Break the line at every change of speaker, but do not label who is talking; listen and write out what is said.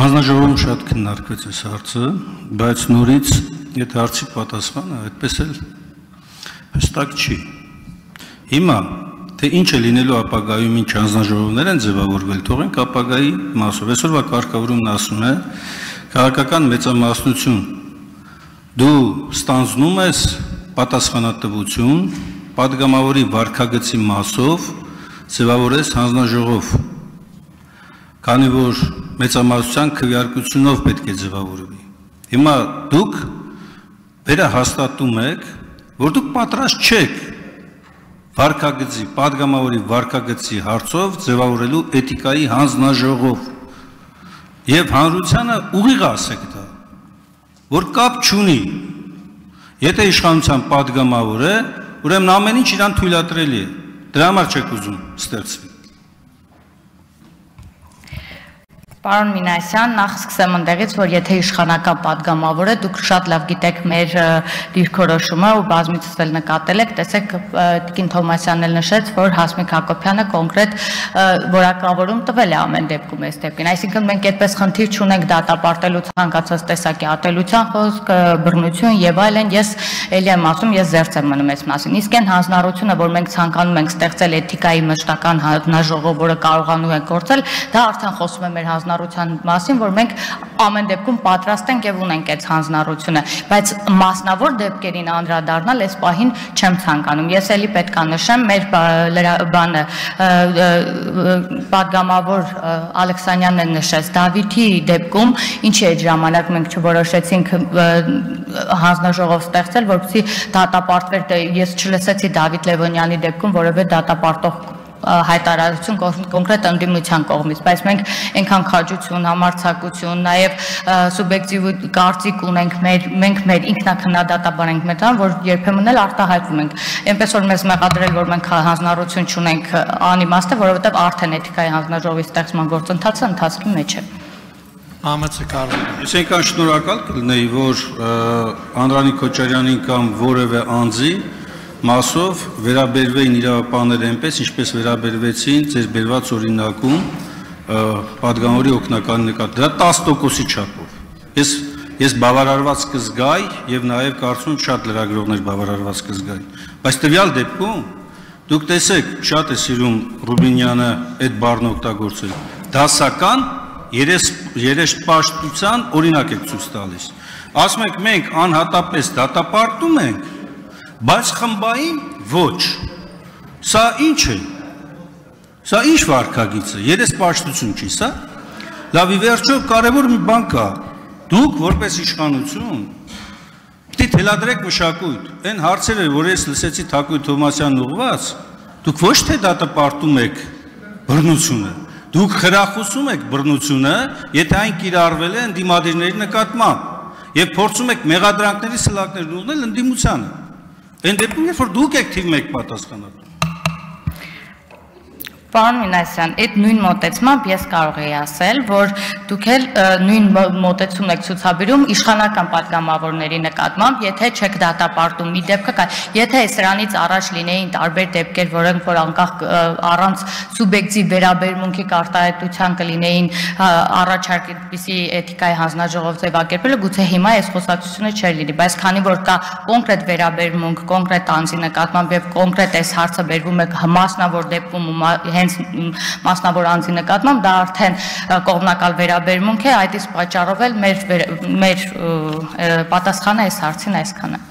Հանձնաժողովում շատ քննարկվեց այս հարցը, բայց նորից այդ հարցի պատասխանը այդպես էլ հստակ չի։ Հիմա, թե ինչ է լինելու ապագայում, ինչ հանձնաժողովներ են ձևավորվել, թողենք ապագայի մասով։ Այսօրվա կարգավորումն ասում է, քաղաքական մեծամասնություն դու ստանձնում ես պատասխանատվություն, պատգամավորի վարքագծի մասով ձևավորես հանձնաժողով, քանի որ մեծամասնության քվեարկությունով պետք է ձևավորվի։ Հիմա դուք վերահաստատում եք, որ դուք պատրաստ չեք վարքագծի, պատգամավորի վարքագծի հարցով ձևավորելու էթիկայի հանձնաժողով եւ հանրությանը ուղիղ ասեք դա, որ կապ չունի, եթե իշխանության պատգամավոր է, ուրեմն ամեն ինչ իրան թույլատրելի է, դրա համար չեք ուզում ստեղծվի։
Պարոն Մինասյան, նախ սկսեմ ընդեղից, որ եթե իշխանական պատգամավոր է, դուք շատ լավ գիտեք մեր դիրքորոշումը ու բազմիցս էլ նկատել եք, տեսեք Տիկին Թովմասյանն էլ նշեց, որ Հասմիկ Հակոբյանը կոնկրետ որակավորում տվել է ամեն դեպքում այս դեպքին, այսինքն մենք այդպես խնդիր չունենք դատապարտելու ցանկացած տեսակի ատելության խոսք, բռնություն եւ այլն, ես ելի եմ ասում, ես զերծ եմ մնում այս մասին, իսկ այն հանձնառությունը, որ մենք ցանկանում ենք ստեղծել էթիկայի մշտական հանձնաժողով, որը կարողանում է գործել, դա արդեն խոսում է մեր հանձնառության մասին, որ մենք ամեն դեպքում պատրաստ ենք եւ ունենք այդ հանձնառությունը, բայց մասնավոր դեպքերին անդրադառնալ այս պահին չեմ ցանկանում։ Ես էլի պետք է նշեմ մեր բանը պատգամավոր Ալեքսանյանն նշեց Դավիթի դեպքում, ինչի այդ ժամանակ մենք չորոշեցինք հանձնաժողով ստեղծել, որպեսզի դատապարտվեր, ես չլսեցի Դավիթ Լևոնյանի դեպքում որևէ դատապարտող հայտարարություն կոնկրետ ընդդիմության կողմից, բայց մենք այնքան քաջություն, համարձակություն, նաև սուբյեկտիվ կարծիք ունենք, մենք մեր ինքնակնդատաբար ենք մտան, որ երբեմն էլ արտահայտվում ենք։ Այնպես որ մեզ մեղադրել, որ մենք հանձնառություն չունենք, անիմաստ է, որովհետև արդեն էթիկայի հանձնաժողովի ստեղծման գործընթացը ընթացքի մեջ է։
Ես այնքան շնորհակալ կլինեի, որ Անդրանիկ Քոչարյանին կամ որևէ անձի մասով վերաբերվեին իրավապահները այնպես, ինչպես վերաբերվեցին ձեր բերված օրինակում պատգամավորի օգնականի նկատմամբ, դրա 10%-ի չափով։ Ես բավարարված կզգայի եւ նաեւ կարծում եմ շատ լրագրողներ բավարարված կզգային։ Բայց տվյալ դեպքում դուք տեսեք, շատ է սիրում Ռուբինյանը այդ բառն օգտագործել։ Դասական երեսպաշտության օրինակ եք ցույց տալիս։ Ասում եք մենք անհատապես դատապարտում ենք, բայց խմբային ոչ։ Սա ինչ է։ Սա ինչ վարքագիծ է, երեսպաշտություն չի սա։ Լավ, ի վերջո կարևոր մի բան կա։ Դուք որպես իշխանություն պետք է թելադրեք մշակույթ։ Այն հարցերը, որ ես լսեցի Թակույր Թովմասյանն ուղղված, դուք ոչ թե դատապարտում եք բռնությունը, դուք խրախուսում եք բռնությունը, եթե այն կիրառվել է ընդդիմադիրների նկատմամբ եւ փորձում եք մեղադրանքների սլակներն ուղղել ընդդիմությանը։ Այն դեպքում, երբ որ դուք եք թիվ 1 պատասխանատու։
Պարոն Մինասյան, այդ նույն մոտեցմամբ ես կարող եի ասել, որ դուք էլ նույն մոտեցումն եք ցուցաբերում իշխանական պատգամավորների նկատմամբ, եթե չեք դատապարտում մի դեպքը կա, եթե սրանից առաջ լինեին տարբեր դեպքեր, որոնք որ անկախ առանց սուբյեկտիվ վերաբերմունքի կարտահայտության կլինեին առաջարկ այդպիսի էթիկայի հանձնաժողով ձևակերպելը, գուցե հիմա այս խոսակցությունը չէր լինի, բայց քանի որ կա կոնկրետ վերաբերմունք, կոնկրետ անձի նկատմամբ եւ կոնկրետ այս հարցը բերվում է մասնավոր դեպքում հենց մասնավոր անձի նկատմամբ դա արդեն կողմնակալ վերաբերմունք է, այդ իսկ պատճառով էլ մեր պատասխանը այս հարցին այսքան է։